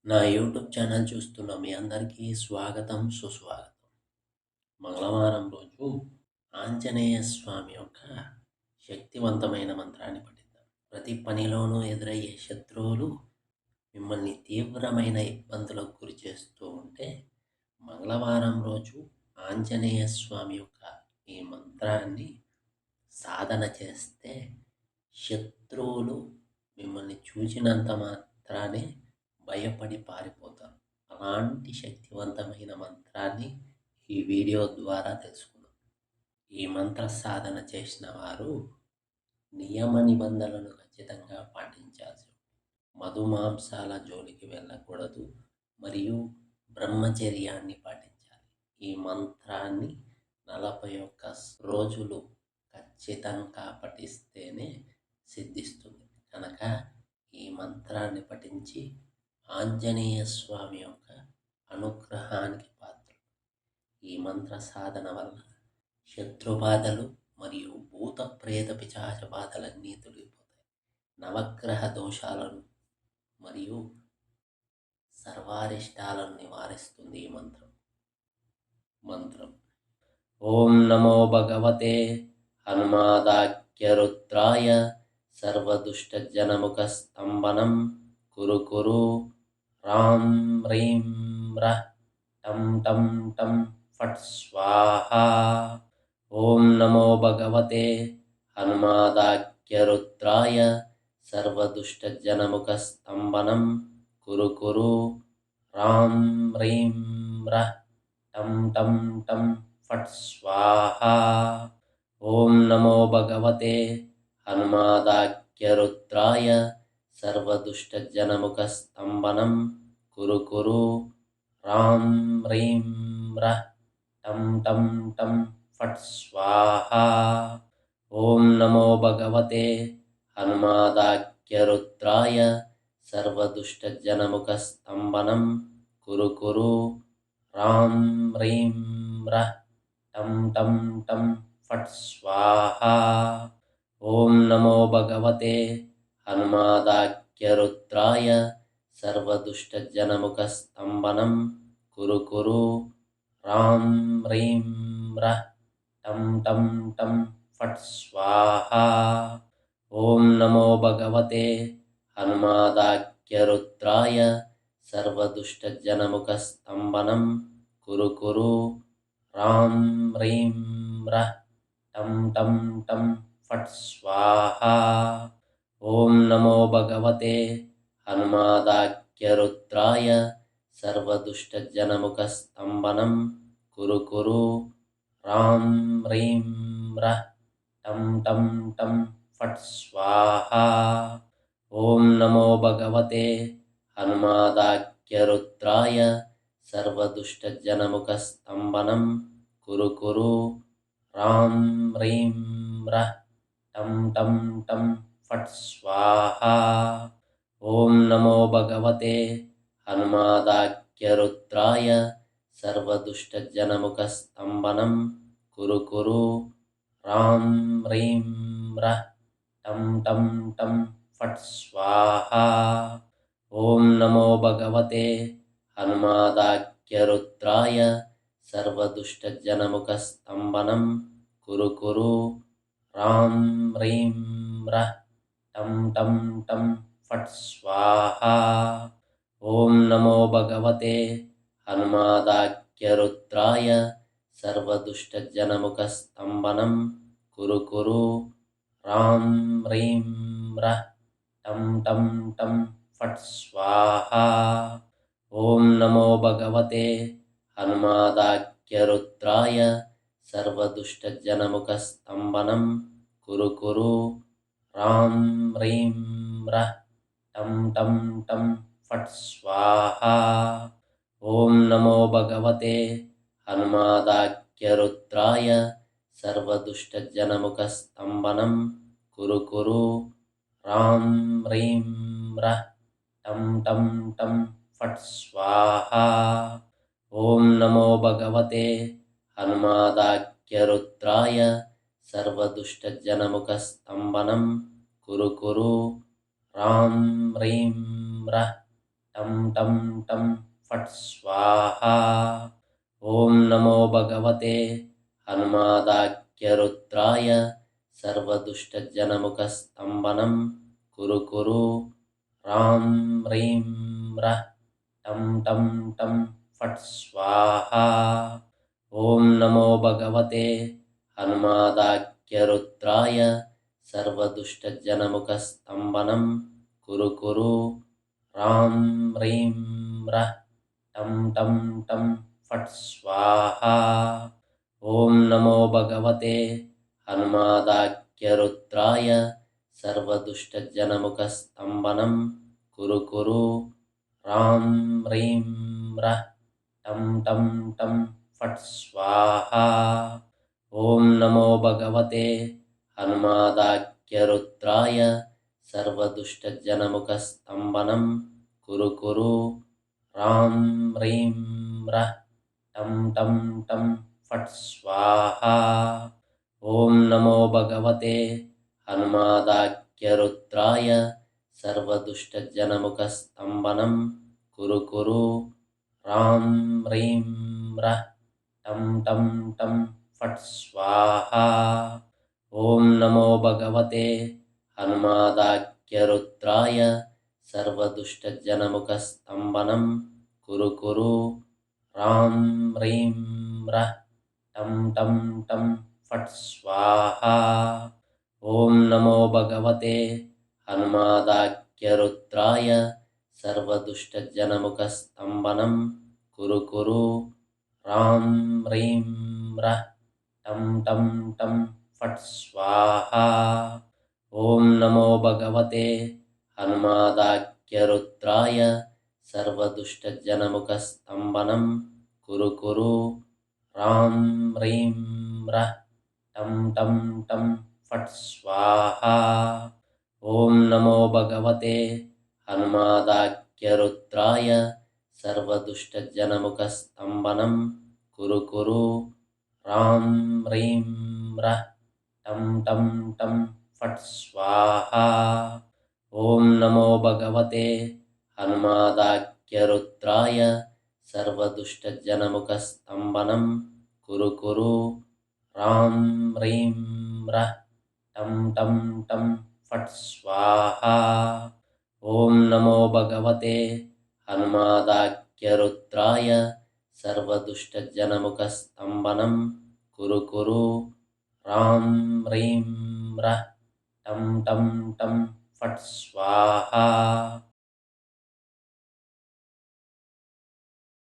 నా YouTube channel చూస్తున్న మీ అందరికీ స్వాగతం, సుస్వాగతం. మంగళవారం రోజు ఆంజనేయ స్వామి యొక్క శక్తివంతమైన మంత్రాన్ని పఠిద్దాం. ప్రతి పనిలోనూ ఎదురయ్యే శత్రువులు మిమ్మల్ని తీవ్రమైన ఇబ్బందులకు గురి చేస్తూ ఉంటే, మంగళవారం రోజు ఆంజనేయ స్వామి యొక్క ఈ మంత్రాన్ని సాధన చేస్తే శత్రువులు మిమ్మల్ని చూసినంత మాత్రానే భయపడి పారిపోతారు. అలాంటి శక్తివంతమైన మంత్రాన్ని ఈ వీడియో ద్వారా తెలుసుకుందాం. ఈ మంత్ర సాధన చేసిన వారు నియమ నిబంధనలను ఖచ్చితంగా పాటించాల్సి ఉంటుంది. మధుమాంసాల జోలికి వెళ్ళకూడదు మరియు బ్రహ్మచర్యాన్ని పాటించాలి. ఈ మంత్రాన్ని 41 రోజులు ఖచ్చితంగా పఠిస్తేనే సిద్ధిస్తుంది. కనుక ఈ మంత్రాన్ని పఠించి ఆంజనేయ స్వామి యొక్క అనుగ్రహానికి పాత్రులు. ఈ మంత్ర సాధన వల్ల శత్రుబాధలు మరియు భూత ప్రేత పిశాచ బాధలన్నీ తొలగిపోతాయి. నవగ్రహ దోషాలను మరియు సర్వారిష్టాలను నివారిస్తుంది ఈ మంత్రం. ఓం నమో భగవతే హనుమాదాఖ్యరుద్రాయ సర్వదుష్టజనముఖ స్తంభనం కురు రాం హ్రీం రః టం టం టం ఫట్ స్వాహా. ఓం నమో భగవతే హనుమాదాఖ్యరుద్రాయ సర్వదుష్టజనముఖ స్తంభనం కురు రాం హ్రీం రః టం టం టం ఫట్ స్వాహా. ఓం నమో భగవతే హనుమాదాఖ్యరుద్రాయ సర్వదుష్టజనముఖ స్తంభనం కురు రాం హ్రీం రః టం టం టం ఫట్ స్వాహా. ఓం నమో భగవతే హనుమాదాఖ్యరుద్రాయ సర్వదుష్టజనముఖ స్తంభనం కురు రాం హ్రీం రః టం టం టం ఫట్ స్వాహా. ఓం నమో భగవతే హనుమాదాఖ్యరుద్రాయ సర్వదుష్టజనముఖ స్తంభనం కురు రాం హ్రీం రః టం టం టం ఫట్ స్వాహా. ఓం నమో భగవతే హనుమాదాఖ్యరుద్రాయ సర్వదుష్టజనముఖ స్తంభనం కురు రాం హ్రీం రః టం టం టం ఫట్ స్వాహా. ఓం నమో భగవతే హనుమాదాఖ్యరుద్రాయ సర్వదుష్టజనముఖ స్తంభనం కురు రాం హ్రీం రః టం టం టం ఫట్ స్వాహా. ఓం నమో భగవతే హనుమాదాఖ్యరుద్రాయ సర్వదుష్టజనముఖ స్తంభనం కురు రాం హ్రీం రః టం టం టం ఫట్ స్వాహా. ఓం నమో భగవతే హనుమాదాఖ్యరుద్రాయ సర్వదుష్టజనముఖ స్తంభనం కురు రాం హ్రీం రః టం టం టం ఫట్ స్వాహా. ఓం నమో భగవతే హనుమాదాఖ్యరుద్రాయ సర్వదుష్టజనముఖ స్తంభనం కురు రాం హ్రీం రః టం టం టం ఫట్ స్వాహా. ఓం నమో భగవతే హనుమాదాఖ్యరుద్రాయ సర్వదుష్టజనముఖ స్తంభనం కురు రాం హ్రీం రః టం టం టం ఫట్ స్వాహా. ఓం నమో భగవతే హనుమాదాఖ్యరుద్రాయ సర్వదుష్టజనముఖ స్తంభనం కురు రాం హ్రీం రః టం టం టం ఫట్ స్వాహా. ఓం నమో భగవతే హనుమాదాఖ్యరుద్రాయ సర్వదుష్టజనముఖ స్తంభనం కురు రాం హ్రీం రః టం టం టం ఫట్ స్వాహా. ఓం నమో భగవతే హనుమాదాఖ్యరుద్రాయ సర్వదుష్టజనముఖ స్తంభనం కురు రాం హ్రీం రః टं टं टं फट् स्वाहा। ॐ नमो भगवते हनुमादाख्यरुद्राय सर्वदुष्टजनमुखस्तम्भनं कुरु कुरु रां ह्रीं रः टं टं टं फट् स्वाहा। ॐ नमो भगवते हनुमादाख्यरुद्राय सर्वदुष्टजनमुखस्तम्भनं कुरु कुरु रां ह्रीं रः टं टं टं फट् स्वाहा। ॐ नमो भगवते हनुमादाख्यरुद्राय सर्वदुष्टजनमुखस्तम्भनं कुरु कुरु रां ह्रीं रः टं टं टं फट् स्वाहा। ॐ नमो भगवते हनुमादाख्यरुद्राय सर्वदुष्टजनमुखस्तम्भनं कुरु कुरु रां ह्रीं रः टं टं टं फट् स्वाहा। ॐ नमो भगवते हनुमादाख्यरुद्राय सर्वदुष्टजनमुखस्तम्भनं कुरु कुरु रां ह्रीं रः टं टं टं फट् स्वाहा। ॐ नमो भगवते हनुमादाख्यरुद्राय सर्वदुष्टजनमुखस्तम्भनं कुरु कुरु रां ह्रीं रः टं टं टं फट् स्वाहा। ॐ नमो भगवते हनुमादाख्यरुद्राय सर्वदुष्टजनमुखस्तम्भनं कुरु कुरु रां ह्रीं रः टं टं टं फट् स्वाहा। ॐ नमो भगवते हनुमादाख्यरुद्राय सर्वदुष्टजनमुखस्तम्भनं कुरु कुरु रां ह्रीं रः टं टं टं फट् स्वाहा। ॐ नमो भगवते हनुमादाख्यरुद्राय सर्वदुष्टजनमुखस्तम्भनं कुरु कुरु रां ह्रीं रः टं टं टं फट् स्वाहा। ॐ नमो भगवते हनुमादाख्यरुद्राय सर्वदुष्टजनमुखस्तम्भनं कुरु कुरु रां ह्रीं रः टं टं टं फट् स्वाहा। ॐ नमो भगवते हनुमादाख्यरुद्राय सर्वदुष्टजनमुखस्तम्भनं कुरु कुरु रां ह्रीं रः टं टं टं फट् स्वाहा।